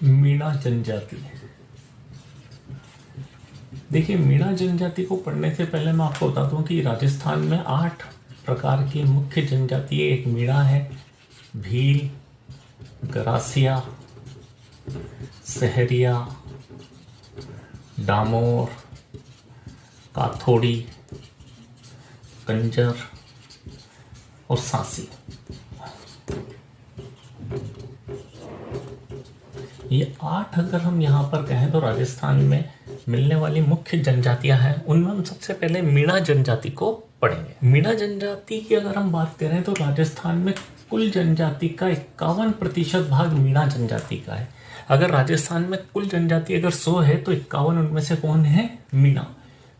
मीणा जनजाति। देखिए, मीणा जनजाति को पढ़ने से पहले मैं आपको बता दूं कि राजस्थान में 8 प्रकार की मुख्य जनजाति एक मीणा है। भील, गरासिया, सहरिया, डामोर, काथोड़ी, कंजर और सांसी। ये 8 अगर हम यहाँ पर कहें तो राजस्थान में मिलने वाली मुख्य जनजातियां हैं। उनमें हम सबसे पहले मीणा जनजाति को पढ़ेंगे। मीणा जनजाति की अगर हम बात करें तो राजस्थान में कुल जनजाति का 51% भाग मीणा जनजाति का है। अगर राजस्थान में कुल जनजाति अगर 100 है तो 51 उनमें से कौन है? मीणा।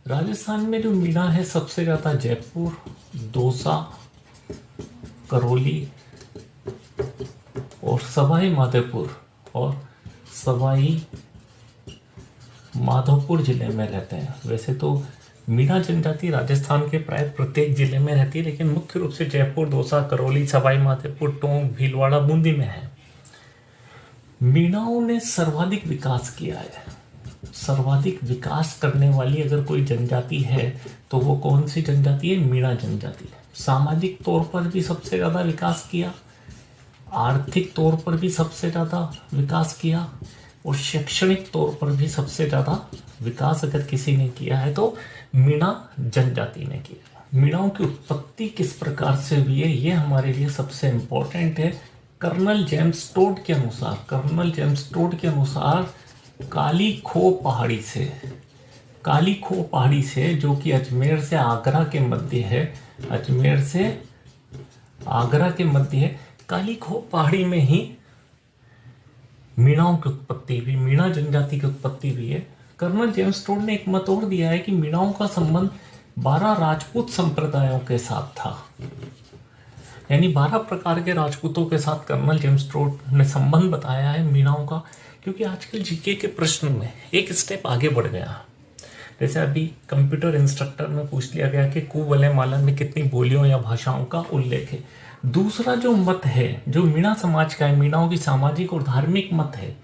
राजस्थान में जो मीणा है सबसे ज़्यादा जयपुर, दौसा, करौली और सवाई माधोपुर और सवाई माधोपुर जिले में रहते हैं। वैसे तो मीणा जनजाति राजस्थान के प्राय प्रत्येक जिले में रहती है, लेकिन मुख्य रूप से जयपुर, दौसा, करौली, सवाई माधोपुर, टोंक, भीलवाड़ा, बूंदी में है। मीणाओं ने सर्वाधिक विकास किया है। सर्वाधिक विकास करने वाली अगर कोई जनजाति है तो वो कौन सी जनजाति है? मीणा जनजाति। सामाजिक तौर पर भी सबसे ज्यादा विकास किया, आर्थिक तौर पर भी सबसे ज्यादा विकास किया और शैक्षणिक तौर पर भी सबसे ज्यादा विकास अगर किसी ने किया है तो मीणा जनजाति ने किया है। मीणाओं की उत्पत्ति किस प्रकार से हुई है ये हमारे लिए सबसे इंपॉर्टेंट है। कर्नल जेम्स टोड के अनुसार काली खो पहाड़ी से जो कि अजमेर से आगरा के मध्य है, काली खो पहाड़ी में ही मीणाओं की उत्पत्ति हुई, मीणा जनजाति की उत्पत्ति हुई है। कर्नल जेम्स टोड ने एक मत और दिया है कि मीणाओं का संबंध 12 राजपूत संप्रदायों के साथ था। यानी 12 प्रकार के राजपूतों के साथ कर्नल जेम्स टोड ने संबंध बताया है मीणाओं का। क्योंकि आजकल जीके के प्रश्न में एक स्टेप आगे बढ़ गया। जैसे अभी कंप्यूटर इंस्ट्रक्टर में पूछ लिया गया कि कुवलय मालन में कितनी बोलियों या भाषाओं का उल्लेख है। दूसरा जो मत है जो मीणा समाज का है, मीणाओं की सामाजिक और धार्मिक मत है,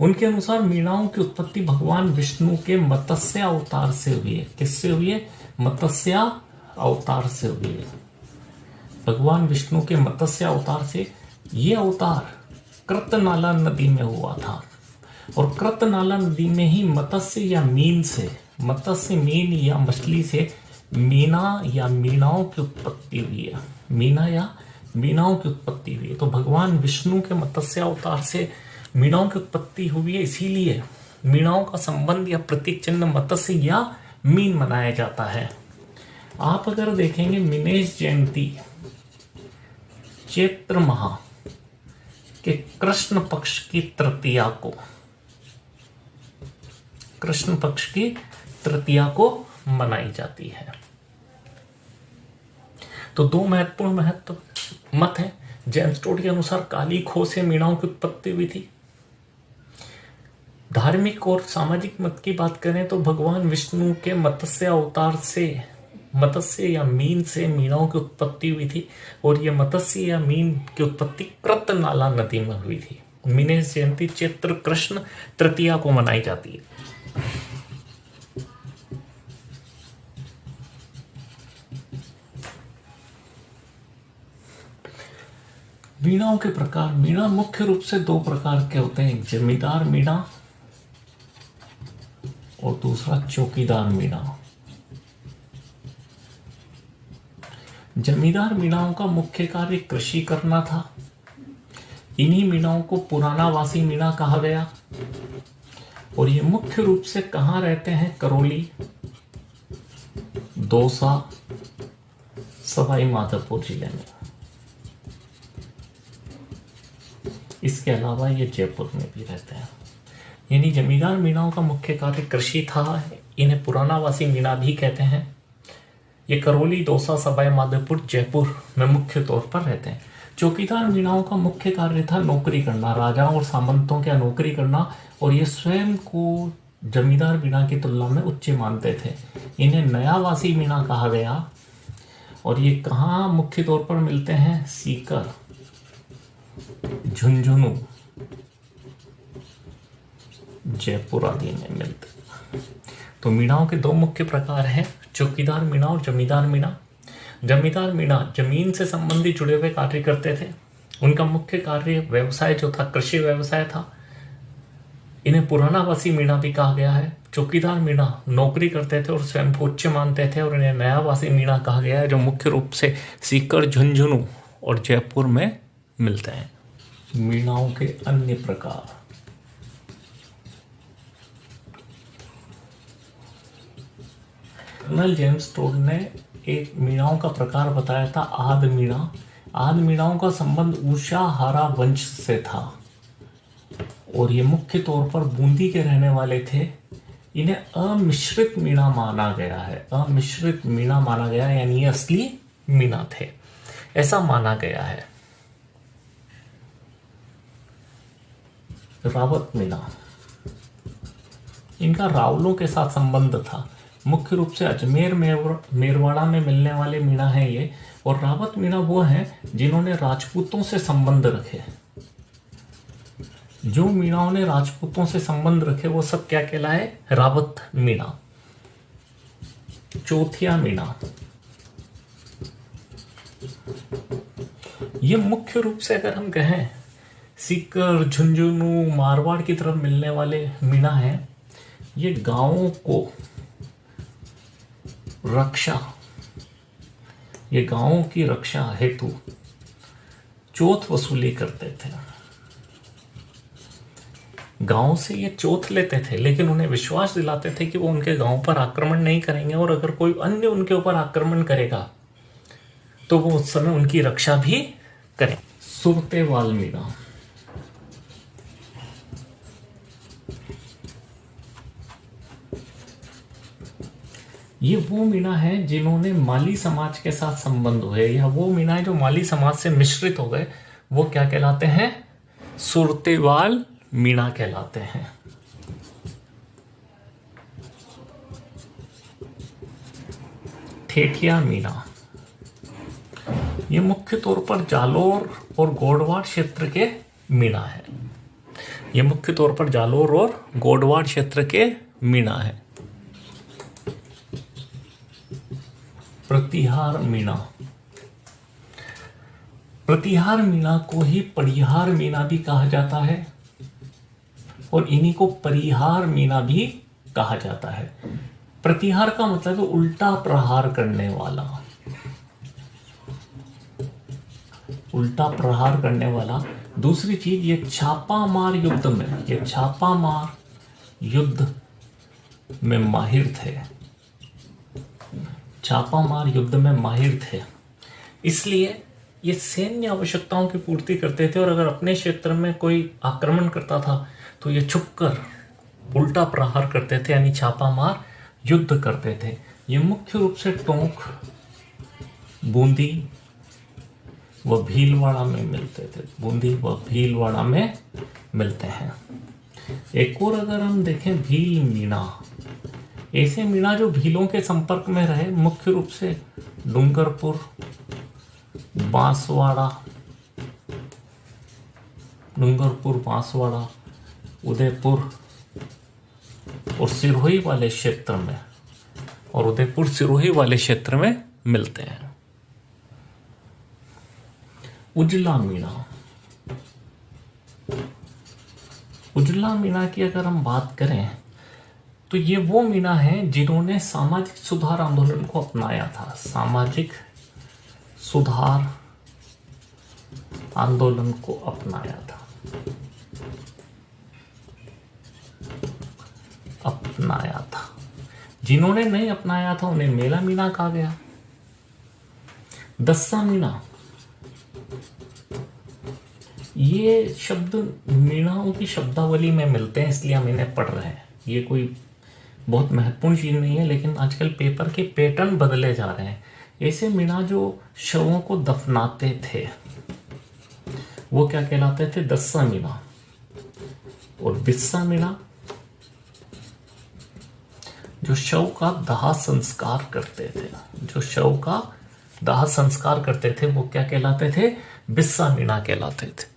उनके अनुसार मीणाओं की उत्पत्ति भगवान विष्णु के मत्स्य अवतार से हुई है। किससे हुई है? मत्स्य अवतार से हुई है। भगवान विष्णु के मत्स्य अवतार से। ये अवतार कृतनाला नदी में हुआ था और कृतनाला नदी में ही मत्स्य मीन या मछली से मीना या मीणाओं की उत्पत्ति हुई है। मीना या मीणाओं की उत्पत्ति हुई है। तो भगवान विष्णु के मत्स्य अवतार से मीणाओं की उत्पत्ति हुई है, इसीलिए मीणाओं का संबंध या प्रतीक चिन्ह मत्स्य या मीन मनाया जाता है। आप अगर देखेंगे मीनेश जयंती चैत्र माह के कृष्ण पक्ष की तृतीया को मनाई जाती है। तो 2 महत्वपूर्ण मत है। जेम्स टोड के अनुसार काली खो से मीणाओं की उत्पत्ति हुई थी। धार्मिक और सामाजिक मत की बात करें तो भगवान विष्णु के मत्स्य अवतार से मत्स्य या मीन से मीणाओं की उत्पत्ति हुई थी और यह मत्स्य या मीन की उत्पत्ति कृतनाला नदी में हुई थी। मीनेश जयंती चैत्र कृष्ण तृतीया को मनाई जाती है। मीणाओं के प्रकार। मीणा मुख्य रूप से 2 प्रकार के होते हैं, एक जमींदार मीणा और दूसरा चौकीदार मीणा। जमींदार मीणाओं का मुख्य कार्य कृषि करना था। इन्हीं मीणाओं को पुरानावासी मीणा कहा गया और ये मुख्य रूप से कहाँ रहते हैं? करौली, दौसा, सवाई माधोपुर जिले में। इसके अलावा ये जयपुर में भी रहते हैं। यानी जमींदार मीणाओं का मुख्य कार्य कृषि था। इन्हें पुरानावासी मीणा भी कहते हैं। ये करौली, दौसा, सवाई माधोपुर, जयपुर में मुख्य तौर पर रहते हैं। चौकीदार मीणाओं का मुख्य कार्य था नौकरी करना, राजाओं और सामंतों के नौकरी करना, और ये स्वयं को जमींदार मीणा की तुलना में उच्च मानते थे। इन्हें नयावासी मीणा कहा गया और ये कहाँ मुख्य तौर पर मिलते हैं? सीकर, झुंझुनू, जयपुर आदि में मिलते। तो मीणाओं के दो मुख्य प्रकार हैं, चौकीदार मीणा और जमींदार मीणा। जमींदार मीणा जमीन से संबंधित जुड़े हुए कार्य करते थे। उनका मुख्य कार्य व्यवसाय जो था कृषि व्यवसाय था। इन्हें पुरानावासी मीणा भी कहा गया है। चौकीदार मीणा नौकरी करते थे और स्वयं को उच्च मानते थे, और इन्हें नयावासी मीणा कहा गया है, जो मुख्य रूप से सीकर, झुंझुनू और जयपुर में मिलते हैं। मीणाओं के अन्य प्रकार। कर्नल जेम्स टोड ने एक मीणाओं का प्रकार बताया था, आद मीणा। आद मीणाओं का संबंध उषाहारा वंश से था और ये मुख्य तौर पर बूंदी के रहने वाले थे। इन्हें अमिश्रित मीणा माना गया है। अमिश्रित मीणा माना गया है, यानी ये असली मीणा थे, ऐसा माना गया है। रावत मीणा, इनका रावलों के साथ संबंध था। मुख्य रूप से अजमेर मेरवाड़ा में मिलने वाले मीणा है ये। और रावत मीणा वो हैं जिन्होंने राजपूतों से संबंध रखे। जो मीणाओं ने राजपूतों से संबंध रखे वो सब क्या कहलाए? रावत मीणा। चौथिया मीणा, ये मुख्य रूप से अगर हम कहें सीकर, झुंझुनू, मारवाड़ की तरफ मिलने वाले मीणा हैं। ये गांवों को ये गांवों की रक्षा हेतु चौथ वसूली करते थे। गांव से ये चौथ लेते थे, लेकिन उन्हें विश्वास दिलाते थे कि वो उनके गांव पर आक्रमण नहीं करेंगे, और अगर कोई अन्य उनके ऊपर आक्रमण करेगा तो वो उस समय उनकी रक्षा भी करें। सुरतेवाल मीणा, ये वो मीणा है जिन्होंने माली समाज के साथ संबंध हुए, या वो मीणा है जो माली समाज से मिश्रित हो गए। वो क्या कहलाते हैं? सुरतेवाल मीणा कहलाते हैं। ठेठिया मीणा, ये मुख्य तौर पर जालोर और गोडवाड़ क्षेत्र के मीणा है। ये मुख्य तौर पर जालोर और गोडवाड़ क्षेत्र के मीणा है। प्रतिहार मीणा, प्रतिहार मीणा को ही परिहार मीणा भी कहा जाता है, और इन्हीं को परिहार मीणा भी कहा जाता है। प्रतिहार का मतलब है उल्टा प्रहार करने वाला। उल्टा प्रहार करने वाला। दूसरी चीज, ये छापामार युद्ध में, ये छापामार युद्ध में माहिर थे। छापामार युद्ध में माहिर थे, इसलिए ये सैन्य आवश्यकताओं की पूर्ति करते थे। और अगर अपने क्षेत्र में कोई आक्रमण करता था तो ये छुपकर उल्टा प्रहार करते थे, यानी छापामार युद्ध करते थे। ये मुख्य रूप से टोंक, बूंदी व भीलवाड़ा में मिलते थे। बूंदी व भीलवाड़ा में मिलते हैं। एक और अगर हम देखें, भील मीणा, ऐसे मीणा जो भीलों के संपर्क में रहे, मुख्य रूप से डूंगरपुर, बांसवाड़ा, उदयपुर और सिरोही वाले क्षेत्र में, और उदयपुर सिरोही वाले क्षेत्र में मिलते हैं। उजला मीणा, उजला मीणा की अगर हम बात करें तो ये वो मीणा है जिन्होंने सामाजिक सुधार आंदोलन को अपनाया था। सामाजिक सुधार आंदोलन को अपनाया था। जिन्होंने नहीं अपनाया था उन्हें मेला मीणा कहा गया। दस्सा मीणा, ये शब्द मीणाओं की शब्दावली में मिलते हैं, इसलिए हम इन्हें पढ़ रहे हैं। ये कोई बहुत महत्वपूर्ण चीज नहीं है, लेकिन आजकल पेपर के पैटर्न बदले जा रहे हैं। ऐसे मीणा जो शवों को दफनाते थे वो क्या कहलाते थे? दस्सा मीणा। और बिस्सा मीणा जो शव का दाह संस्कार करते थे, जो शव का दाह संस्कार करते थे वो क्या कहलाते थे? बिस्सा मीणा कहलाते थे।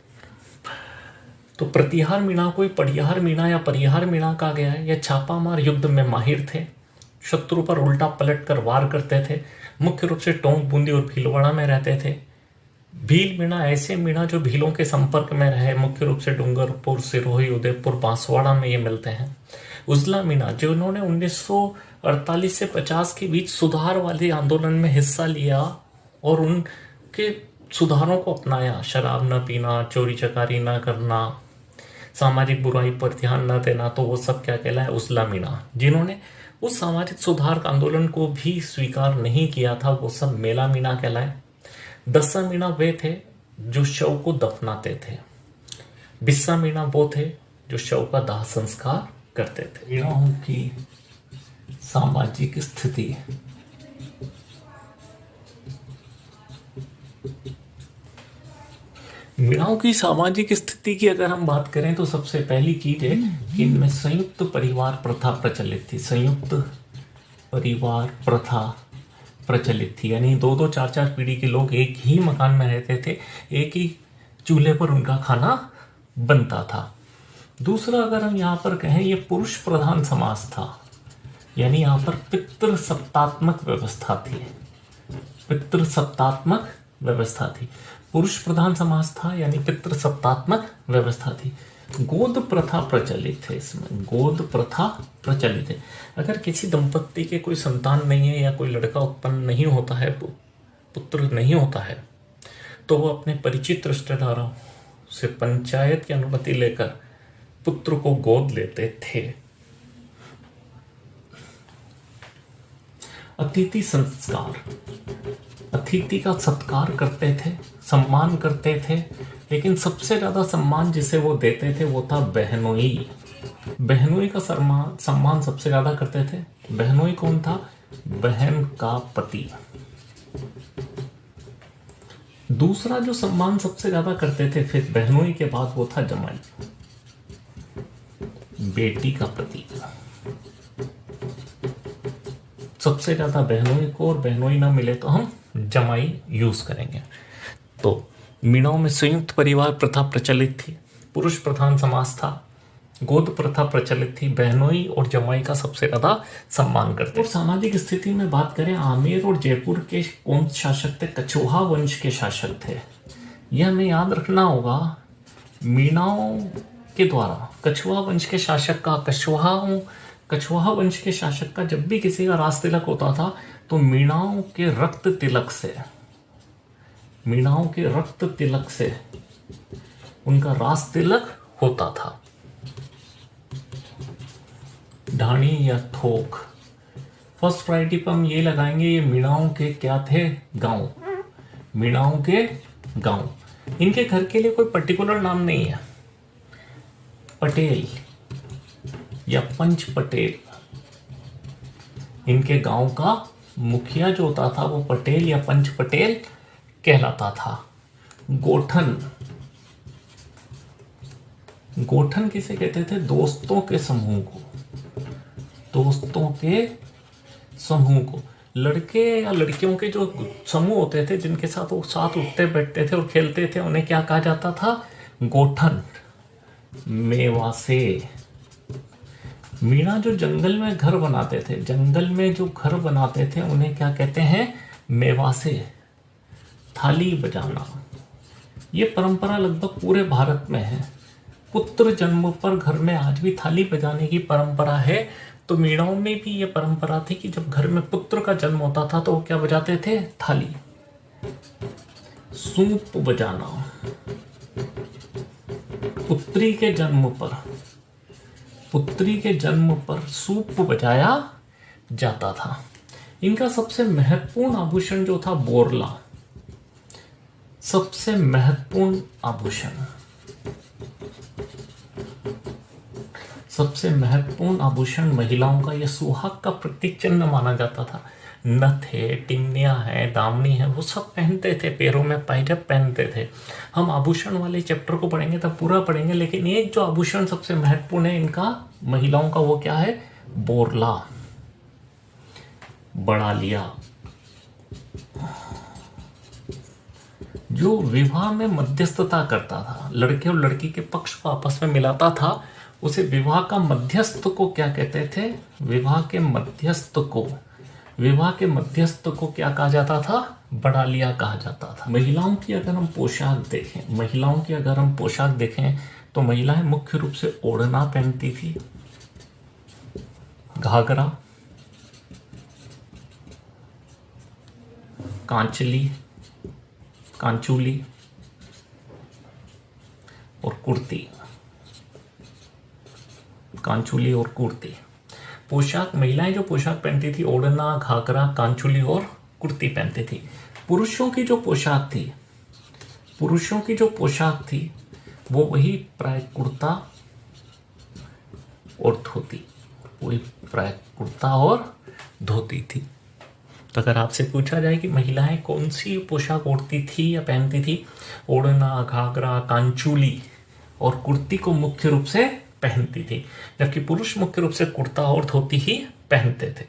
तो प्रतिहार मीणा को परिहार मीणा या परिहार मीणा कहा गया है। यह छापामार युद्ध में माहिर थे, शत्रु पर उल्टा पलट कर वार करते थे, मुख्य रूप से टोंक, बूंदी और भीलवाड़ा में रहते थे। भील मीणा ऐसे मीणा जो भीलों के संपर्क में रहे, मुख्य रूप से डूंगरपुर, सिरोही, उदयपुर, बांसवाड़ा में ये मिलते हैं। उजला मीणा जिन्होंने 1948 से 50 के बीच सुधार वाले आंदोलन में हिस्सा लिया और उनके सुधारों को अपनाया, शराब न पीना, चोरी चकारी न करना, सामाजिक बुराई पर ध्यान न देना, तो वो सब क्या कहलाए? उजला मीणा। जिन्होंने उस सामाजिक सुधार आंदोलन को भी स्वीकार नहीं किया था, वो सब मेला मीणा कहलाए। दस्सा मीणा वे थे जो शव को दफनाते थे। बिस्सा मीणा वो थे जो शव का दाह संस्कार करते थे। मीणाओं की सामाजिक स्थिति। मीणाओं की सामाजिक स्थिति की अगर हम बात करें तो सबसे पहली चीज है कि इनमें संयुक्त परिवार प्रथा प्रचलित थी। संयुक्त परिवार प्रथा प्रचलित थी, यानी 2-2, 4-4 पीढ़ी के लोग एक ही मकान में रहते थे, एक ही चूल्हे पर उनका खाना बनता था। दूसरा, अगर हम यहाँ पर कहें, ये पुरुष प्रधान समाज था, यानी यहाँ पर पितृसत्तात्मक व्यवस्था थी। पितृसत्तात्मक व्यवस्था थी, पुरुष प्रधान समाज था, यानी पितृसत्तात्मक व्यवस्था थी। गोद प्रथा प्रचलित है, इसमें गोद प्रथा प्रचलित है। अगर किसी दंपत्ति के कोई संतान नहीं है या कोई लड़का उत्पन्न नहीं होता है, पुत्र नहीं होता है, तो वो अपने परिचित रिश्तेदारों से पंचायत की अनुमति लेकर पुत्र को गोद लेते थे। अतिथि संस्कार, अतिथि का सत्कार करते थे, सम्मान करते थे, लेकिन सबसे ज्यादा सम्मान जिसे वो देते थे वो था बहनोई। बहनोई का सम्मान सबसे ज्यादा करते थे। बहनोई कौन था? बहन का पति। दूसरा जो सम्मान सबसे ज्यादा करते थे फिर बहनोई के बाद, वो था जमाई, बेटी का पति। सबसे ज्यादा बहनोई को, और बहनोई ना मिले तो हम जमाई यूज करेंगे। तो मीणाओं में संयुक्त परिवार प्रथा प्रचलित थी, पुरुष प्रधान समाज था, गोद प्रथा प्रचलित थी, बहनोई और जमाई का सबसे ज्यादा सम्मान करते। और सामाजिक स्थिति में बात करें, आमेर और जयपुर के कौन शासक थे? कछवाहा वंश के शासक थे। यह हमें याद रखना होगा। मीणाओं के द्वारा कछवाहा वंश के शासक का, कछवाहा वंश के शासक का जब भी किसी का राज तिलक होता था तो मीणाओं के रक्त तिलक से उनका राज तिलक होता था। ढाणी या थोक, फर्स्ट प्रायोरिटी पर हम ये लगाएंगे, ये मीणाओं के क्या थे? गांव। मीणाओं के गांव। इनके घर के लिए कोई पर्टिकुलर नाम नहीं है। पटेल या पंच पटेल, इनके गांव का मुखिया जो होता था वो पटेल या पंच पटेल कहलाता था। गोठन, गोठन किसे कहते थे? दोस्तों के समूह को, दोस्तों के समूह को। लड़के या लड़कियों के जो समूह होते थे जिनके साथ वो साथ उठते बैठते थे और खेलते थे, उन्हें क्या कहा जाता था? गोठन। मेवासे, मीणा जो जंगल में घर बनाते थे, जंगल में जो घर बनाते थे उन्हें क्या कहते हैं? मेवासे। थाली बजाना, ये परंपरा लगभग पूरे भारत में है। पुत्र जन्म पर घर में आज भी थाली बजाने की परंपरा है। तो मीणाओं में भी ये परंपरा थी कि जब घर में पुत्र का जन्म होता था तो वो क्या बजाते थे? थाली। सूप बजाना, पुत्री के जन्म पर सूप बजाया जाता था। इनका सबसे महत्वपूर्ण आभूषण जो था बोरला, सबसे महत्वपूर्ण आभूषण महिलाओं का यह सुहाग का प्रतीक चिन्ह माना जाता था। नथ है, टिंगनिया है, दामनी है, वो सब पहनते थे, पैरों में पायजब पहनते थे। हम आभूषण वाले चैप्टर को पढ़ेंगे तब पूरा पढ़ेंगे, लेकिन एक जो आभूषण सबसे महत्वपूर्ण है इनका महिलाओं का, वो क्या है? बोरला, बड़ा लिया। जो विवाह में मध्यस्थता करता था, लड़के और लड़की के पक्ष को आपस में मिलाता था, उसे विवाह का मध्यस्थ को क्या कहते थे? विवाह के मध्यस्थ को क्या कहा जाता था? बड़ालिया कहा जाता था। महिलाओं की अगर हम पोशाक देखें तो महिलाएं मुख्य रूप से ओढ़ना पहनती थी, घाघरा, कांचुली और कुर्ती। महिलाएं जो पोशाक पहनती थी, ओढ़ना, घाघरा, कांचुली और कुर्ती पहनती थी। पुरुषों की जो पोशाक थी वो वही प्राय कुर्ता और धोती थी। तो अगर आपसे पूछा जाए कि महिलाएं कौन सी पोशाक ओढ़ती थी या पहनती थी, ओढ़ना, घाघरा, कांचुली और कुर्ती को मुख्य रूप से पहनती थी, जबकि पुरुष मुख्य रूप से कुर्ता और धोती ही पहनते थे।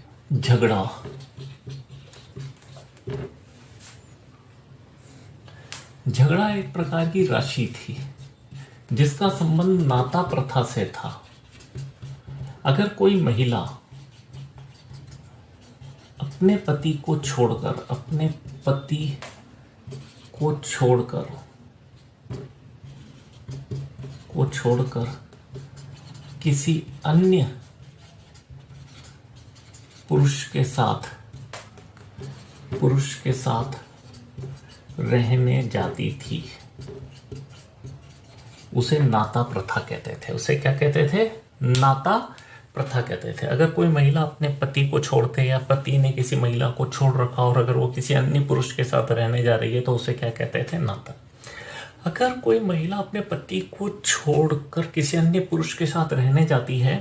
झगड़ा एक प्रकार की राशि थी जिसका संबंध नाता प्रथा से था। अगर कोई महिला अपने पति को छोड़कर किसी अन्य पुरुष के साथ रहने जाती थी, उसे नाता प्रथा कहते थे। उसे क्या कहते थे? नाता प्रथा कहते थे। अगर कोई महिला अपने पति को छोड़ते या पति ने किसी महिला को छोड़ रखा और अगर वो किसी अन्य पुरुष के साथ रहने जा रही है तो उसे क्या कहते थे? नाता। अगर कोई महिला अपने पति को छोड़कर किसी अन्य पुरुष के साथ रहने जाती है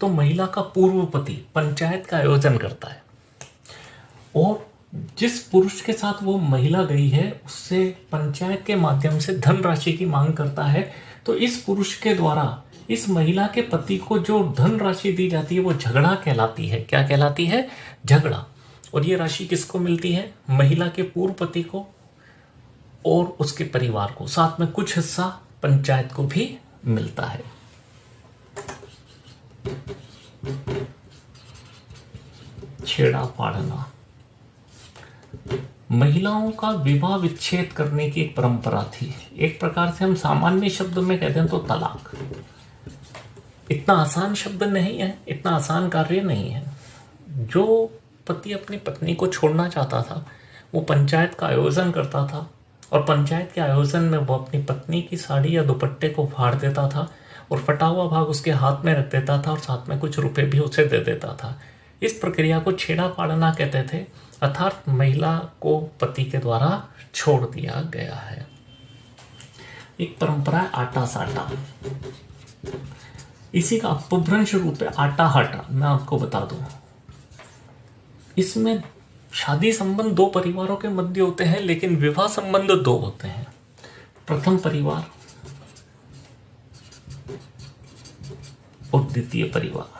तो महिला का पूर्व पति पंचायत का आयोजन करता है और जिस पुरुष के साथ वो महिला गई है उससे पंचायत के माध्यम से धनराशि की मांग करता है। तो इस पुरुष के द्वारा इस महिला के पति को जो धनराशि दी जाती है वो झगड़ा कहलाती है। क्या कहलाती है? झगड़ा। और ये राशि किसको मिलती है? महिला के पूर्व पति को और उसके परिवार को, साथ में कुछ हिस्सा पंचायत को भी मिलता है। छेड़ा फाड़ना। महिलाओं का विवाह विच्छेद करने की एक परंपरा थी। एक प्रकार से हम सामान्य शब्द में कहते हैं तो तलाक। इतना आसान शब्द नहीं है, इतना आसान कार्य नहीं है। जो पति अपनी पत्नी को छोड़ना चाहता था वो पंचायत का आयोजन करता था और पंचायत के आयोजन में वो अपनी पत्नी की साड़ी या दुपट्टे को फाड़ देता था और फटा हुआ भाग उसके हाथ में रख देता था और साथ में कुछ रुपए भी उसे दे देता था। इस प्रक्रिया को छेड़ा फाड़ना कहते थे, अर्थात महिला को पति के द्वारा छोड़ दिया गया है। एक परंपरा है आटा साटा। इसी का अपभ्रंश रूप है आटा हाटा। मैं आपको बता दूं, इसमें शादी संबंध दो परिवारों के मध्य होते हैं लेकिन विवाह संबंध दो होते हैं। प्रथम परिवार और द्वितीय परिवार।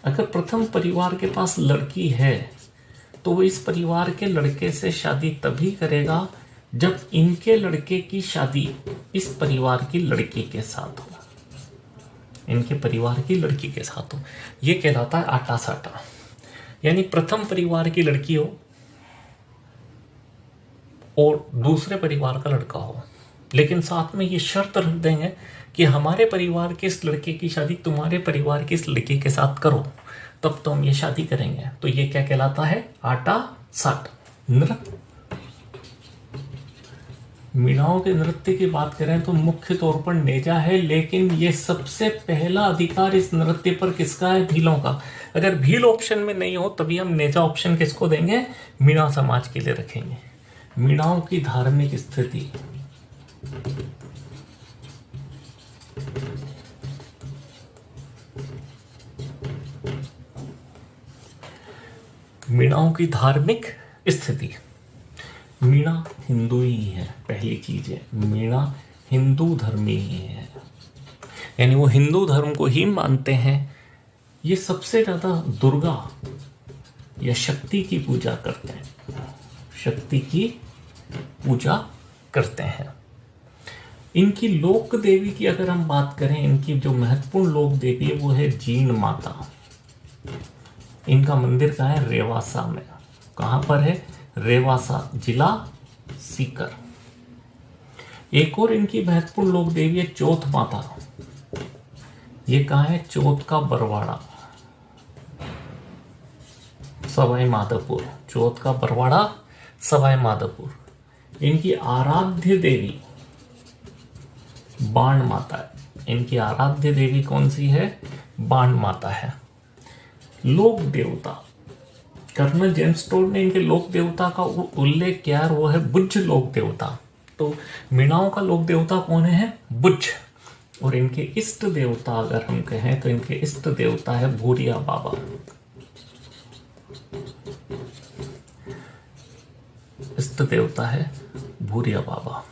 अगर प्रथम परिवार के पास लड़की है तो वो इस परिवार के लड़के से शादी तभी करेगा जब इनके लड़के की शादी इस परिवार की लड़की के साथ हो, इनके परिवार की लड़की के साथ हो। ये कहलाता है आटा साटा। यानी प्रथम परिवार की लड़की हो और दूसरे परिवार का लड़का हो, लेकिन साथ में ये शर्त रख देंगे कि हमारे परिवार के इस लड़के की शादी तुम्हारे परिवार की इस लड़की के साथ करो, तब तो हम ये शादी करेंगे। तो ये क्या कहलाता है? आटा साटा। नृत्य। मीणाओं के नृत्य की बात करें तो मुख्य तौर पर नेजा है, लेकिन ये सबसे पहला अधिकार इस नृत्य पर किसका है? भीलों का। अगर भील ऑप्शन में नहीं हो तभी हम नेजा ऑप्शन किसको देंगे? मीणा समाज के लिए रखेंगे। मीणाओं की धार्मिक स्थिति। मीणाओं की धार्मिक स्थिति। मीणा हिंदू ही है, पहली चीज है। मीणा हिंदू धर्मी ही है, यानी वो हिंदू धर्म को ही मानते हैं। ये सबसे ज्यादा दुर्गा या शक्ति की पूजा करते हैं, शक्ति की पूजा करते हैं। इनकी लोक देवी की अगर हम बात करें, इनकी जो महत्वपूर्ण लोक देवी है वो है जीन माता। इनका मंदिर कहाँ है? रेवासा में। कहाँ पर है? रेवासा, जिला सीकर। एक और इनकी महत्वपूर्ण लोक देवी है चौथ माता। ये कहाँ है? चौथ का बरवाड़ा, सवाई माधोपुर। चौथ का बरवाड़ा, सवाई माधोपुर। इनकी आराध्य देवी बाण माता है। इनकी आराध्य देवी कौन सी है? बाण माता है। लोक देवता, कर्नल जेम्स टोड ने इनके लोक देवता का उल्लेख किया है, वो है बुद्ध लोक देवता। तो मीणाओं का लोक देवता कौन है? बुद्ध। और इनके इष्ट देवता अगर हम कहें तो इनके इष्ट देवता है भूरिया बाबा। इष्ट देवता है भूरिया बाबा।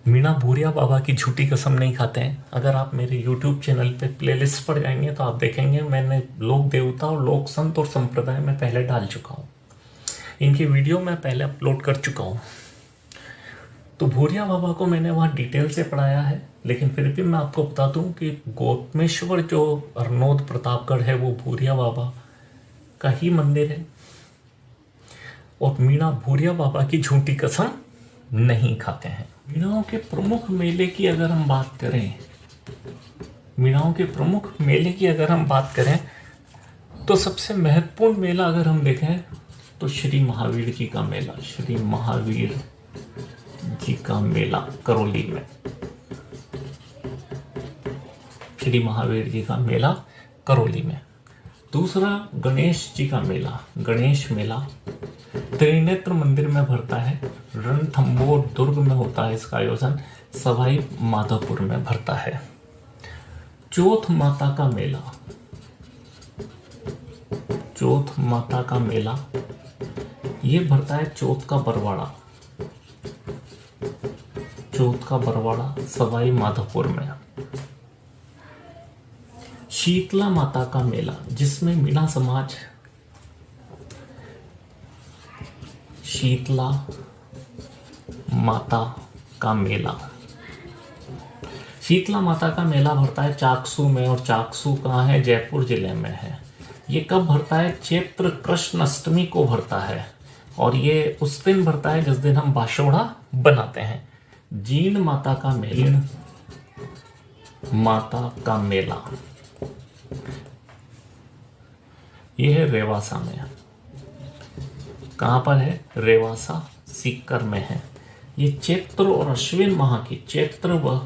मीणा भूरिया बाबा की झूठी कसम नहीं खाते हैं। अगर आप मेरे YouTube चैनल पे प्लेलिस्ट पर जाएंगे तो आप देखेंगे मैंने लोक देवता और लोक संत और संप्रदाय में पहले डाल चुका हूँ। इनकी वीडियो मैं पहले अपलोड कर चुका हूँ। तो भूरिया बाबा को मैंने वहाँ डिटेल से पढ़ाया है, लेकिन फिर भी मैं आपको बता दूं कि गौतमेश्वर जो हरनौत प्रतापगढ़ है वो भूरिया बाबा का ही मंदिर है। और मीणा भूरिया बाबा की झूठी कसम नहीं खाते हैं। मीणाओं के प्रमुख मेले की अगर हम बात करें, मीणाओं के प्रमुख मेले की अगर हम बात करें तो सबसे महत्वपूर्ण मेला अगर हम देखें तो श्री महावीर जी का मेला, श्री महावीर जी का मेला करौली में। श्री महावीर जी का मेला करौली में। दूसरा गणेश जी का मेला, गणेश मेला त्रिनेत्र मंदिर में भरता है। रणथंभौर दुर्ग में होता है इसका आयोजन, सवाई माधोपुर में भरता है। चौथ माता का मेला, चौथ माता का मेला ये भरता है चौथ का बरवाड़ा, चौथ का बरवाड़ा सवाई माधोपुर में। शीतला माता का मेला जिसमें मीणा समाज शीतला माता का मेला, शीतला माता का मेला भरता है चाकसू में। और चाकसू कहाँ है? जयपुर जिले में है। ये कब भरता है? चैत्र कृष्ण अष्टमी को भरता है। और ये उस दिन भरता है जिस दिन हम बाशोड़ा बनाते हैं। जीन माता का मेला, माता का मेला ये है रेवासा में। कहां पर है? रेवासा सीकर में है। ये चैत्र और अश्विन माह की, चैत्र व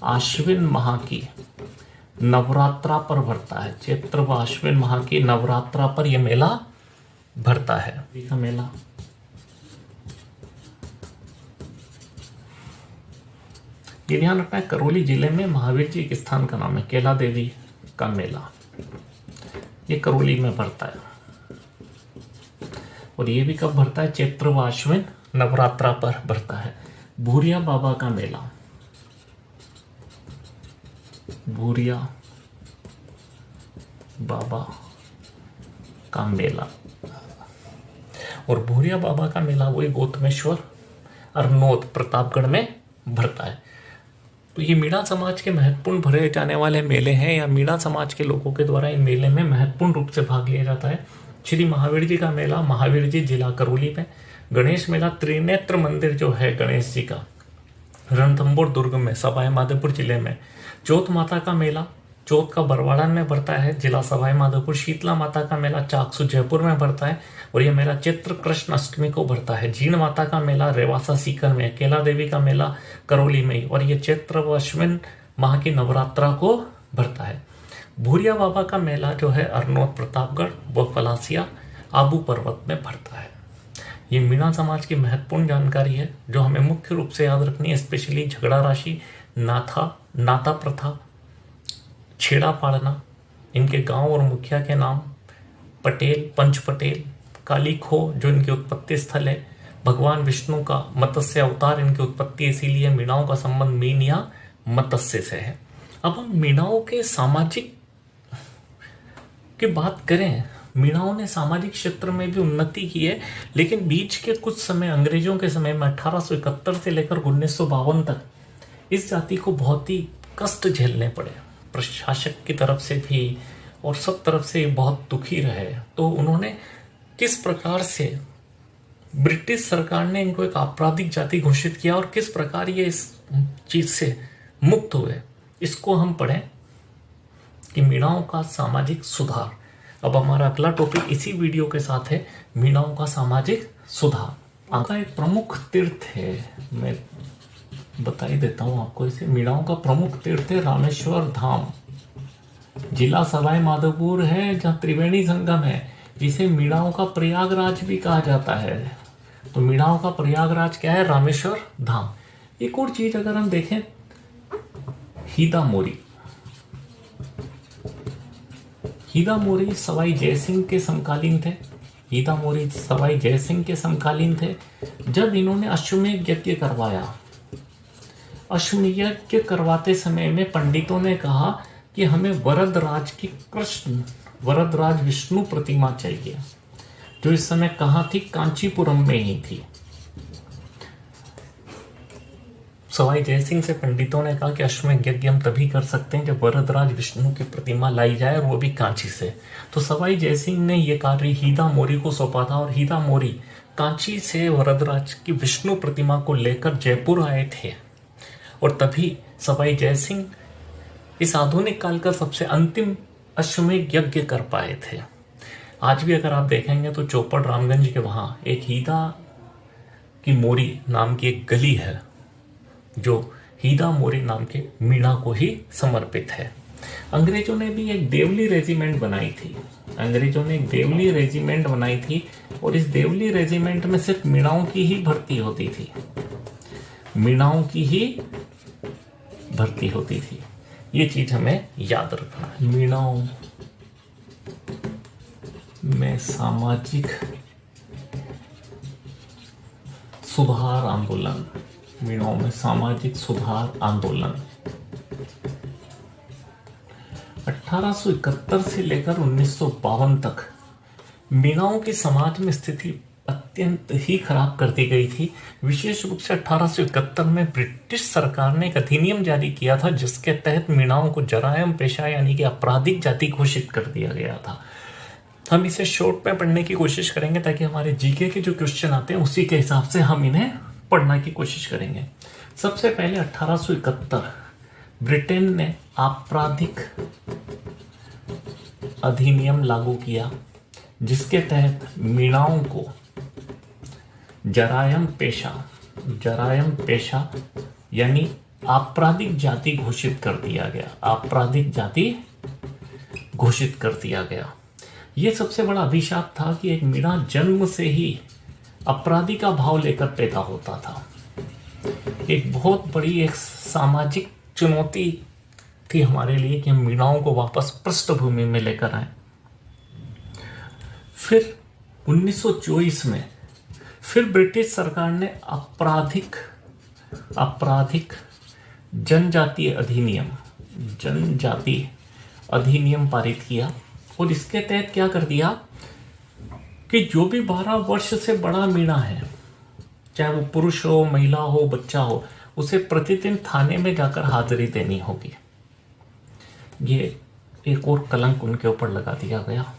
आश्विन माह की नवरात्रा पर भरता है। चैत्र व आश्विन माह की नवरात्रा पर यह मेला भरता है। का मेला ये ध्यान रखना है, करौली जिले में महावीर जी के स्थान का नाम है। केला देवी का मेला ये करौली में भरता है। और ये भी कब भरता है? चैत्र व आश्विन नवरात्रा पर भरता है। भूरिया बाबा का मेला, भूरिया बाबा का मेला। और भूरिया बाबा का मेला वही गौतमेश्वर हरनौत प्रतापगढ़ में भरता है। तो ये मीणा समाज के महत्वपूर्ण भरे जाने वाले मेले हैं, या मीणा समाज के लोगों के द्वारा इन मेले में महत्वपूर्ण रूप से भाग लिया जाता है। श्री महावीर जी का मेला महावीर जी जिला करौली में। गणेश मेला त्रिनेत्र मंदिर जो है गणेश जी का रणथंभौर दुर्ग में, सवाई माधोपुर जिले में। चौथ माता का मेला चौथ का बरवाड़ा में भरता है, जिला सवाई माधोपुर। शीतला माता का मेला चाकसू जयपुर में भरता है और यह मेला चैत्र कृष्ण अष्टमी को भरता है। जीण माता का मेला रेवासा सीकर में। केला देवी का मेला करौली में और यह चैत्र व अश्विन माह की नवरात्रा को भरता है। भूरिया बाबा का मेला जो है हरनौत प्रतापगढ़ व पलासिया आबू पर्वत में भरता है। ये मीणा समाज की महत्वपूर्ण जानकारी है जो हमें मुख्य रूप से याद रखनी है, स्पेशली झगड़ा राशि, नाता प्रथा, छेड़ा पाड़ना, इनके गांव और मुखिया के नाम, पटेल, पंच पटेल, काली खो जो इनकी उत्पत्ति स्थल है, भगवान विष्णु का मत्स्य अवतार इनकी उत्पत्ति, इसीलिए मीणाओं का संबंध मीन या मत्स्य से है। अब हम मीणाओं के सामाजिक की बात करें मीणाओं ने सामाजिक क्षेत्र में भी उन्नति की है, लेकिन बीच के कुछ समय अंग्रेजों के समय में 1871 से लेकर 1952 तक इस जाति को बहुत ही कष्ट झेलने पड़े, प्रशासक की तरफ से भी और सब तरफ से बहुत दुखी रहे। तो उन्होंने किस प्रकार से ब्रिटिश सरकार ने इनको एक आपराधिक जाति घोषित किया और किस प्रकार ये इस चीज से मुक्त हुए, इसको हम पढ़ें कि मीणाओं का सामाजिक सुधार। अब हमारा अगला टॉपिक इसी वीडियो के साथ है, मीणाओं का सामाजिक सुधार। आपका एक प्रमुख तीर्थ है, मैं बता ही देता हूं आपको इसे। मीणाओं का प्रमुख तीर्थ है रामेश्वर धाम, जिला सवाई माधोपुर है, जहाँ त्रिवेणी संगम है, जिसे मीणाओं का प्रयागराज भी कहा जाता है। तो मीणाओं का प्रयागराज क्या है? रामेश्वर धाम। एक और चीज अगर हम देखें, हीदा मोरी। हीदा मोरी सवाई जयसिंह के समकालीन थे। हीदा मोरी सवाई जयसिंह के समकालीन थे। जब इन्होंने अश्वमेध यज्ञ करवाया, अश्वमेध यज्ञ करवाते समय में पंडितों ने कहा कि हमें वरदराज की कृष्ण वरदराज विष्णु प्रतिमा चाहिए, जो इस समय कहाँ थी? कांचीपुरम में ही थी। सवाई जयसिंह से पंडितों ने कहा कि अश्वमेध यज्ञ हम तभी कर सकते हैं जब वरदराज विष्णु की प्रतिमा लाई जाए, और वो भी कांची से। तो सवाई जयसिंह ने यह कार्य हीदा मोरी को सौंपा था, और हीदा मोरी कांची से वरदराज की विष्णु प्रतिमा को लेकर जयपुर आए थे, और तभी सवाई जयसिंह इस आधुनिक काल का सबसे अंतिम अश्वमेध यज्ञ कर पाए थे। आज भी अगर आप देखेंगे तो चौपड़ रामगंज के वहां एक हीदा की मोरी नाम की एक गली है, जो हीदा मोरी नाम के मीणा को ही समर्पित है। अंग्रेजों ने भी एक देवली रेजिमेंट बनाई थी। अंग्रेजों ने एक देवली रेजिमेंट बनाई थी, और इस देवली रेजिमेंट में सिर्फ मीणाओं की ही भर्ती होती थी। मीणाओं की ही भर्ती होती थी। ये चीज हमें याद रखना है। मीणाओं में सामाजिक सुधार आंदोलन। मीणाओं में सामाजिक सुधार आंदोलन 1871 से लेकर 1952 तक मीणाओं की समाज में स्थिति अत्यंत ही खराब कर दी गई थी। विशेष रूप से 1871 में ब्रिटिश सरकार ने एक अधिनियम जारी किया था, जिसके तहत मीणाओं को जरायम पेशा यानी कि आपराधिक जाति घोषित कर दिया गया था। हम इसे शॉर्ट में पढ़ने की कोशिश करेंगे, ताकि हमारे जीके के जो क्वेश्चन आते हैं उसी के हिसाब से हम इन्हें पढ़ने की कोशिश करेंगे। सबसे पहले 1871 ब्रिटेन ने आपराधिक अधिनियम लागू किया, जिसके तहत मीणाओं को जरायम पेशा यानी आपराधिक जाति घोषित कर दिया गया। आपराधिक जाति घोषित कर दिया गया। यह सबसे बड़ा अभिशाप था कि एक मीणा जन्म से ही अपराधी का भाव लेकर पैदा होता था। एक बहुत बड़ी एक सामाजिक चुनौती थी हमारे लिए कि हम मीणाओं को वापस पृष्ठभूमि में लेकर आए। फिर 1924 में फिर ब्रिटिश सरकार ने आपराधिक जनजातीय अधिनियम पारित किया, और इसके तहत क्या कर दिया कि जो भी 12 वर्ष से बड़ा मीणा है, चाहे वो पुरुष हो, महिला हो, बच्चा हो, उसे प्रतिदिन थाने में जाकर हाजिरी देनी होगी। ये एक और कलंक उनके ऊपर लगा दिया गया।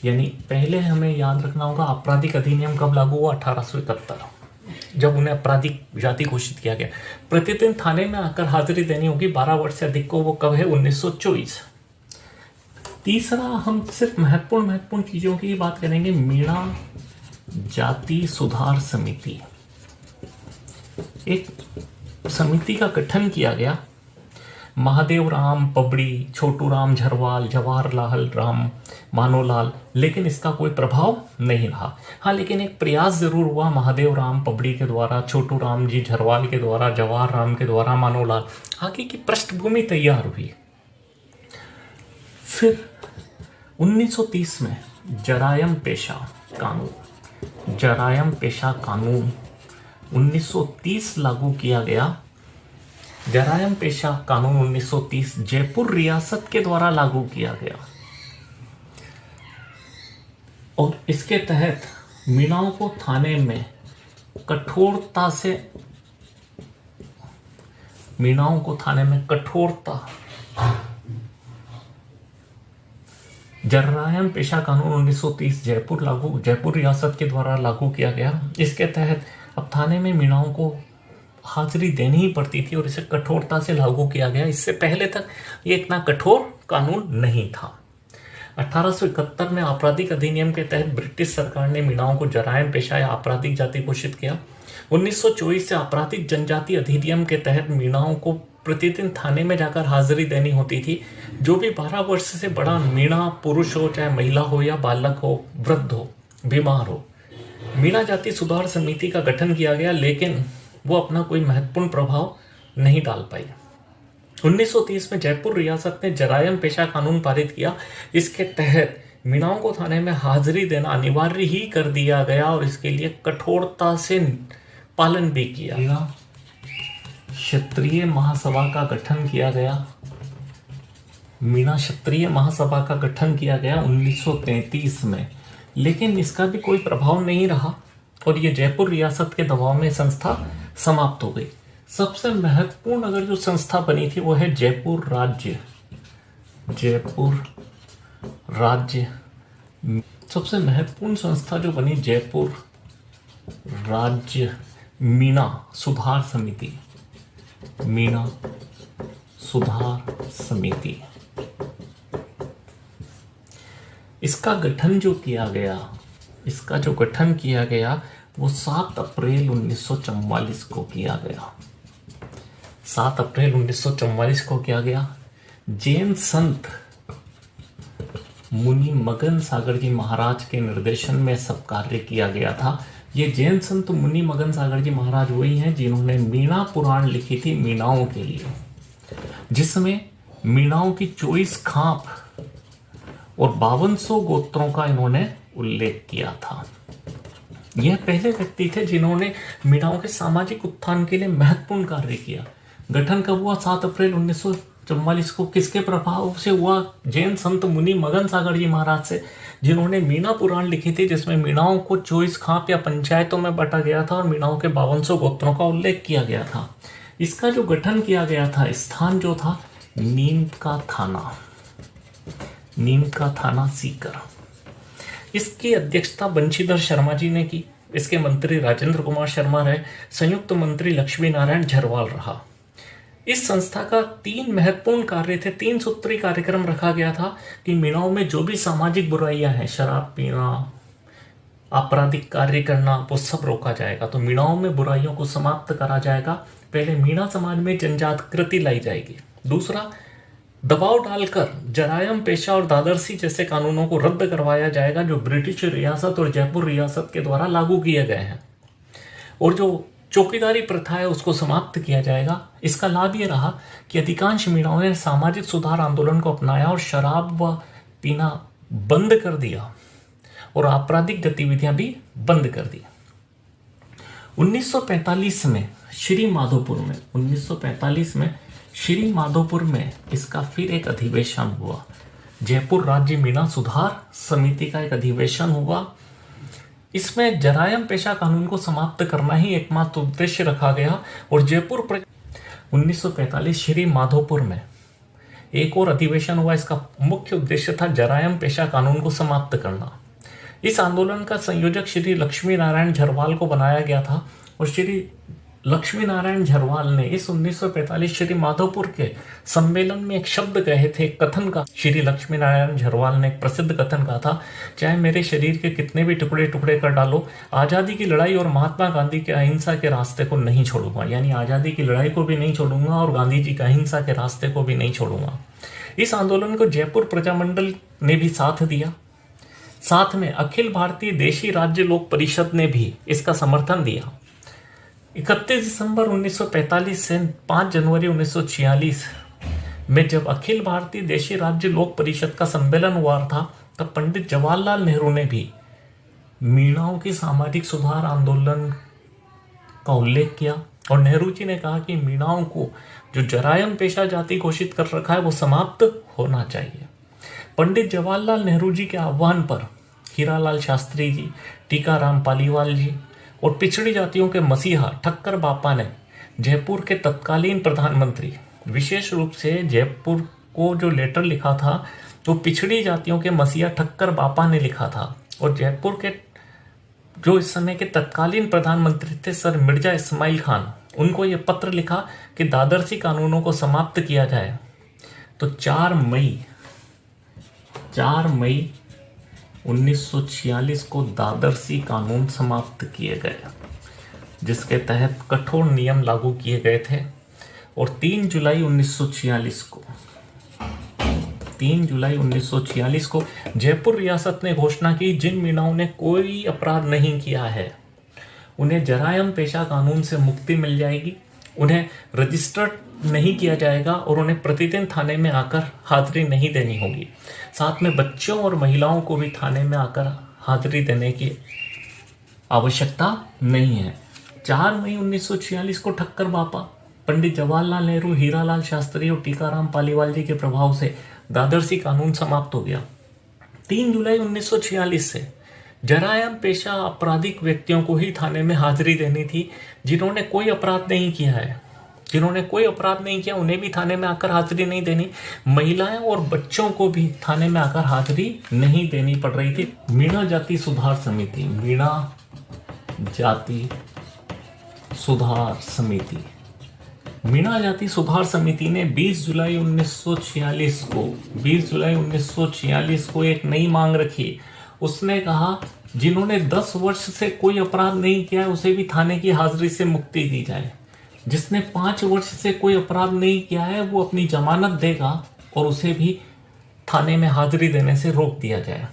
यानी पहले हमें याद रखना होगा, आपराधिक अधिनियम कब लागू हुआ? 1871, जब उन्हें आपराधिक जाति घोषित किया गया। प्रतिदिन थाने में आकर हाजिरी देनी होगी 12 वर्ष से अधिक को। वो कब है? 1924। तीसरा, हम सिर्फ महत्वपूर्ण चीजों की बात करेंगे। मीणा जाति सुधार समिति, एक समिति का गठन किया गया। महादेव राम पबड़ी, छोटू राम झरवाल, जवाहरलाल राम मानोलाल, लेकिन इसका कोई प्रभाव नहीं रहा। हाँ, लेकिन एक प्रयास जरूर हुआ महादेव राम पबड़ी के द्वारा, छोटू राम जी झरवाल के द्वारा, जवाहर राम के द्वारा, मानोलाल। आगे की पृष्ठभूमि तैयार हुई। फिर 1930 में जरायम पेशा कानून 1930 लागू किया गया। जरायम पेशा कानून 1930 जयपुर रियासत के द्वारा लागू किया गया। और इसके तहत मीणाओं को थाने में कठोरता जरायम पेशा कानून 1930 जयपुर रियासत के द्वारा लागू किया गया। इसके तहत अब थाने में मीणाओं को हाजिरी देनी ही पड़ती थी और इसे कठोरता से लागू किया गया। इससे पहले तक ये इतना कठोर कानून नहीं था। 1871 में आपराधिक अधिनियम के तहत ब्रिटिश सरकार ने मीणाओं को जरायम पेशा या आपराधिक जाति घोषित किया। 1924 से आपराधिक जनजाति अधिनियम के तहत मीणाओं को प्रतिदिन थाने में जाकर हाजिरी देनी होती थी। जो भी 12 वर्ष से बड़ा मीणा, पुरुष हो चाहे महिला हो या बालक हो, वृद्ध हो, बीमार हो, मीणा जाति सुधार समिति का गठन किया गया, लेकिन वो अपना कोई महत्वपूर्ण प्रभाव नहीं डाल पाई। 1930 में जयपुर रियासत ने जरायम पेशा कानून पारित किया। इसके तहत मीणाओं को थाने में हाजिरी देना अनिवार्य ही कर दिया गया और इसके लिए कठोरता से पालन भी किया। क्षत्रिय महासभा का गठन किया गया। मीणा क्षत्रिय महासभा का गठन किया गया 1933 में, लेकिन इसका भी कोई प्रभाव नहीं रहा और ये जयपुर रियासत के दबाव में संस्था समाप्त हो गई। सबसे महत्वपूर्ण अगर जो संस्था बनी थी वो है जयपुर राज्य। सबसे महत्वपूर्ण संस्था जो बनी जयपुर राज्य मीणा सुधार समिति। इसका जो गठन किया गया वो 7 अप्रैल 1944 को किया गया। 7 अप्रैल 1944 को किया गया। जैन संत मुनि मगन सागर जी महाराज के निर्देशन में सब कार्य किया गया था। ये जैन संत मुनि मगन सागर जी महाराज वही हैं जिन्होंने मीणा पुराण लिखी थी मीणाओं के लिए, जिसमें मीणाओं की 24 खाप और 5200 गोत्रों का इन्होंने उल्लेख किया था। यह पहले व्यक्ति थे जिन्होंने मीणाओं के सामाजिक उत्थान के लिए महत्वपूर्ण कार्य किया। गठन कब हुआ? 7 अप्रैल 1944 को। किसके प्रभाव से हुआ? जैन संत मुनि मगन सागर जी महाराज से, जिन्होंने मीणा पुराण लिखी थी, जिसमें मीणाओं को 24 खाप या पंचायतों में बांटा गया था और मीणाओं के 5200 गोत्रों का उल्लेख किया गया था। इसका जो गठन किया गया था, स्थान जो था नीम का थाना सीकर। इसकी अध्यक्षता बंशीधर शर्मा जी ने की। इसके मंत्री राजेंद्र कुमार शर्मा रहे। संयुक्त मंत्री लक्ष्मी नारायण झरवाल रहा। इस संस्था का 3 महत्वपूर्ण कार्य थे। 3 सूत्री कार्यक्रम रखा गया था कि मीणाओं में जो भी सामाजिक बुराइयां हैं, शराब पीना, आपराधिक कार्य करना, वो सब रोका जाएगा। तो मीणाओं में बुराइयों को समाप्त करा जाएगा। पहले मीणा समाज में जनजागृति लाई जाएगी। दूसरा, दबाव डालकर जरायम पेशा और दादरसी जैसे कानूनों को रद्द करवाया जाएगा जो ब्रिटिश रियासत और जयपुर रियासत के द्वारा लागू किए गए हैं, और जो चौकीदारी प्रथा है उसको समाप्त किया जाएगा। इसका लाभ ये रहा कि अधिकांश मीणाओं ने सामाजिक सुधार आंदोलन को अपनाया और शराब व पीना बंद कर दिया और आपराधिक गतिविधियां भी बंद कर दी। 1945 में श्री माधोपुर में इसका फिर एक अधिवेशन हुआ। जयपुर राज्य मीणा सुधार समिति का एक अधिवेशन हुआ। इसमें जरायम पेशा कानून को समाप्त करना ही एकमात्र उद्देश्य रखा गया और 1945 श्री माधोपुर में एक और अधिवेशन हुआ। इसका मुख्य उद्देश्य था जरायम पेशा कानून को समाप्त करना। इस आंदोलन का संयोजक श्री लक्ष्मी नारायण झरवाल को बनाया गया था और श्री लक्ष्मी नारायण झरवाल ने इस 1945 श्री माधोपुर के सम्मेलन में एक शब्द कहे थे, कथन का। श्री लक्ष्मी नारायण झरवाल ने एक प्रसिद्ध कथन कहा था, चाहे मेरे शरीर के कितने भी टुकड़े टुकड़े कर डालो, आज़ादी की लड़ाई और महात्मा गांधी के अहिंसा के रास्ते को नहीं छोड़ूंगा। यानी आज़ादी की लड़ाई को भी नहीं छोड़ूंगा और गांधी जी के अहिंसा के रास्ते को भी नहीं छोड़ूंगा। इस आंदोलन को जयपुर प्रजामंडल ने भी साथ दिया। साथ में अखिल भारतीय देशी राज्य लोक परिषद ने भी इसका समर्थन दिया। 31 दिसंबर 1945 से 5 जनवरी 1946 में जब अखिल भारतीय देशी राज्य लोक परिषद का सम्मेलन हुआ था, तब पंडित जवाहरलाल नेहरू ने भी मीणाओं की सामाजिक सुधार आंदोलन का उल्लेख किया और नेहरू जी ने कहा कि मीणाओं को जो जरायम पेशा जाति घोषित कर रखा है वो समाप्त होना चाहिए। पंडित जवाहरलाल नेहरू जी के आह्वान पर हीरालाल शास्त्री जी, टीकाराम पालीवाल जी और पिछड़ी जातियों के मसीहा ठक्कर बापा ने जयपुर के तत्कालीन प्रधानमंत्री, विशेष रूप से जयपुर को जो लेटर लिखा था तो पिछड़ी जातियों के मसीहा ठक्कर बापा ने लिखा था। और जयपुर के जो इस समय के तत्कालीन प्रधानमंत्री थे सर मिर्जा इस्माइल खान, उनको यह पत्र लिखा कि दादरसी कानूनों को समाप्त किया जाए। तो 4 मई 1946 को दादरसी कानून समाप्त किए गए, जिसके तहत कठोर नियम लागू किए गए थे। और 3 जुलाई 1946 को जयपुर रियासत ने घोषणा की, जिन मीणाओं ने कोई अपराध नहीं किया है उन्हें जरायम पेशा कानून से मुक्ति मिल जाएगी, उन्हें रजिस्टर्ड नहीं किया जाएगा और उन्हें प्रतिदिन थाने में आकर हाजिरी नहीं देनी होगी। साथ में बच्चों और महिलाओं को भी थाने में आकर हाजिरी देने की आवश्यकता नहीं है। 4 मई 1946 को ठक्कर बापा, पंडित जवाहरलाल नेहरू, हीरालाल शास्त्री और टीकाराम पालीवाल जी के प्रभाव से दादरसी कानून समाप्त हो गया। 3 जुलाई 1946 से जरायम पेशा आपराधिक व्यक्तियों को ही थाने में हाजिरी देनी थी। जिन्होंने कोई अपराध नहीं किया उन्हें भी थाने में आकर हाजिरी नहीं देनी। महिलाएं और बच्चों को भी थाने में आकर हाजिरी नहीं देनी पड़ रही थी। मीणा जाति सुधार समिति ने 20 जुलाई 1946 को एक नई मांग रखी। उसने कहा जिन्होंने 10 वर्ष से कोई अपराध नहीं किया है उसे भी थाने की हाजिरी से मुक्ति दी जाए। जिसने 5 वर्ष से कोई अपराध नहीं किया है वो अपनी जमानत देगा और उसे भी थाने में हाजिरी देने से रोक दिया जाए।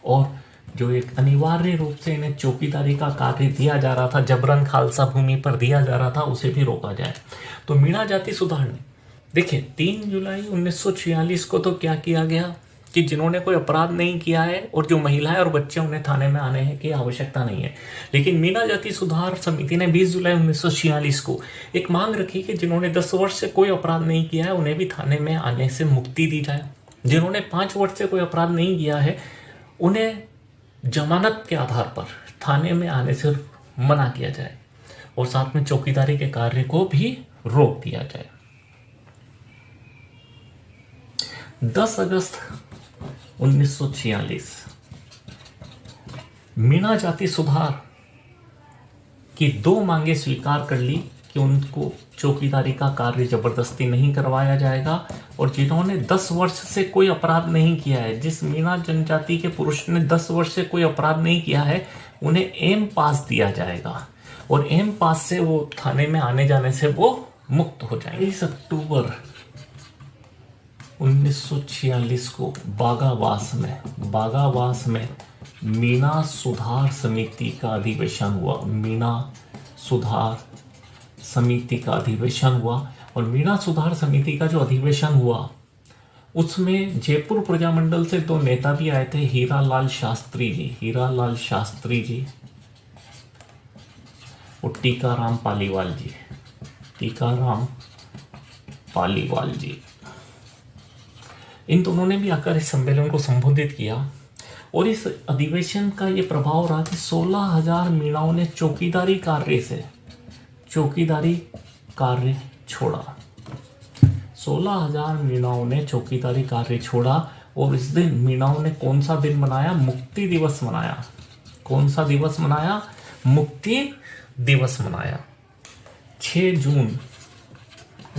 और जो एक अनिवार्य रूप से इन्हें चौकीदारी का कार्य दिया जा रहा था, जबरन खालसा भूमि पर दिया जा रहा था, उसे भी रोका जाए। तो मीणा जाति सुधारने, देखिए 3 जुलाई 1946 को तो क्या किया गया कि जिन्होंने कोई अपराध नहीं किया है और जो महिलाएं और बच्चे उन्हें थाने में आने की आवश्यकता नहीं है। लेकिन मीणा जाति सुधार समिति ने 20 जुलाई 1946 को एक मांग रखी कि जिन्होंने 10 वर्ष से कोई अपराध नहीं किया है उन्हें भी थाने में आने से मुक्ति दी जाए। जिन्होंने 5 वर्ष से कोई अपराध नहीं किया है उन्हें जमानत के आधार पर थाने में आने से मना किया जाए और साथ में चौकीदारी के कार्य को भी रोक दिया जाए। 10 अगस्त 1946 मीणा जाति सुधार की 2 मांगे स्वीकार कर ली कि उनको चौकीदारी का कार्य जबरदस्ती नहीं करवाया जाएगा और जिन्होंने 10 वर्ष से कोई अपराध नहीं किया है, जिस मीणा जनजाति के पुरुष ने 10 वर्ष से कोई अपराध नहीं किया है उन्हें एम पास दिया जाएगा और एम पास से वो थाने में आने जाने से वो मुक्त हो जाएंगे। 20 अक्टूबर 1946 को बागावास में मीणा सुधार समिति का अधिवेशन हुआ और मीणा सुधार समिति का जो अधिवेशन हुआ उसमें जयपुर प्रजामंडल से 2 नेता भी आए थे, हीरालाल शास्त्री जी और टीकाराम पालीवाल जी। इन दोनों ने भी आकर इस सम्मेलन को संबोधित किया और इस अधिवेशन का ये प्रभाव रहा कि 16,000 मीणाओं ने चौकीदारी कार्य छोड़ा। 16,000 मीणाओं ने चौकीदारी कार्य छोड़ा और इस दिन मीणाओं ने कौन सा दिन मनाया? मुक्ति दिवस मनाया। कौन सा दिवस मनाया? मुक्ति दिवस मनाया। 6 जून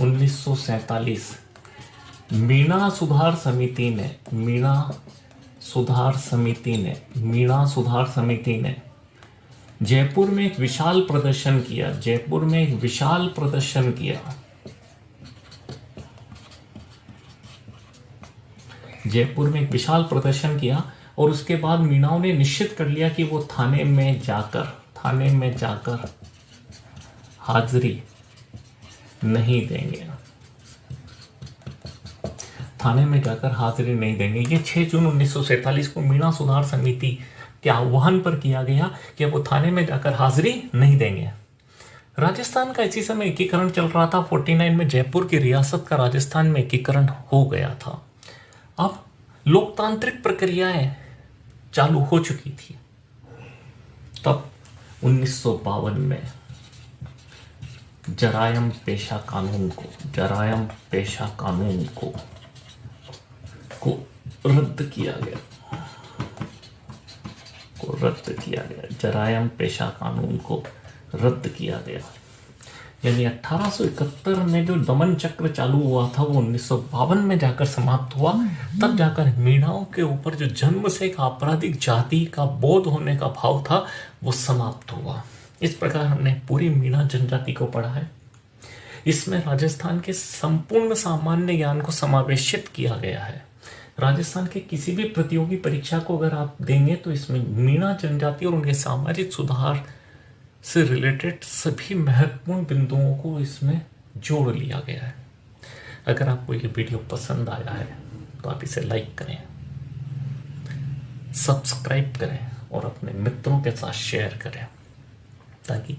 1947 मीणा सुधार समिति ने जयपुर में एक विशाल प्रदर्शन किया और उसके बाद मीणाओं ने निश्चित कर लिया कि वो थाने में जाकर हाजिरी नहीं देंगे। ये 6 जून 1947 को मीणा सुधार समिति के आह्वान पर किया गया कि वो थाने में जाकर हाजिरी नहीं देंगे। राजस्थान का इसी समय एकीकरण चल रहा था। 49 में जयपुर की रियासत का राजस्थान में एकीकरण हो गया था। अब लोकतांत्रिक प्रक्रियाएं चालू हो चुकी थी। तब 1952 में जरायम पेशा कानून को रद्द किया गया। जरायम पेशा कानून को रद्द किया गया। यानी 1871 में जो दमन चक्र चालू हुआ था वो 1952 में जाकर समाप्त हुआ। तब जाकर मीणाओं के ऊपर जो जन्म से एक आपराधिक जाति का बोध होने का भाव था वो समाप्त हुआ। इस प्रकार हमने पूरी मीणा जनजाति को पढ़ा है। इसमें राजस्थान के संपूर्ण सामान्य ज्ञान को समावेशित किया गया है। राजस्थान के किसी भी प्रतियोगी परीक्षा को अगर आप देंगे तो इसमें मीणा जनजाति और उनके सामाजिक सुधार से रिलेटेड सभी महत्वपूर्ण बिंदुओं को इसमें जोड़ लिया गया है। अगर आपको ये वीडियो पसंद आया है तो आप इसे लाइक करें, सब्सक्राइब करें और अपने मित्रों के साथ शेयर करें, ताकि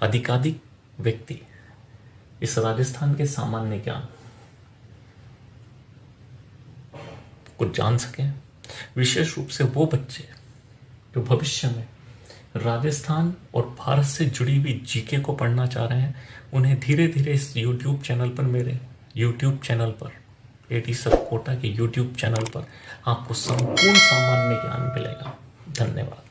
अधिकाधिक व्यक्ति इस राजस्थान के सामान्य ज्ञान को जान सकें। विशेष रूप से वो बच्चे जो भविष्य में राजस्थान और भारत से जुड़ी हुई जीके को पढ़ना चाह रहे हैं, उन्हें धीरे धीरे इस YouTube चैनल पर, मेरे YouTube चैनल पर, AD सर कोटा के YouTube चैनल पर आपको संपूर्ण सामान्य ज्ञान मिलेगा। धन्यवाद।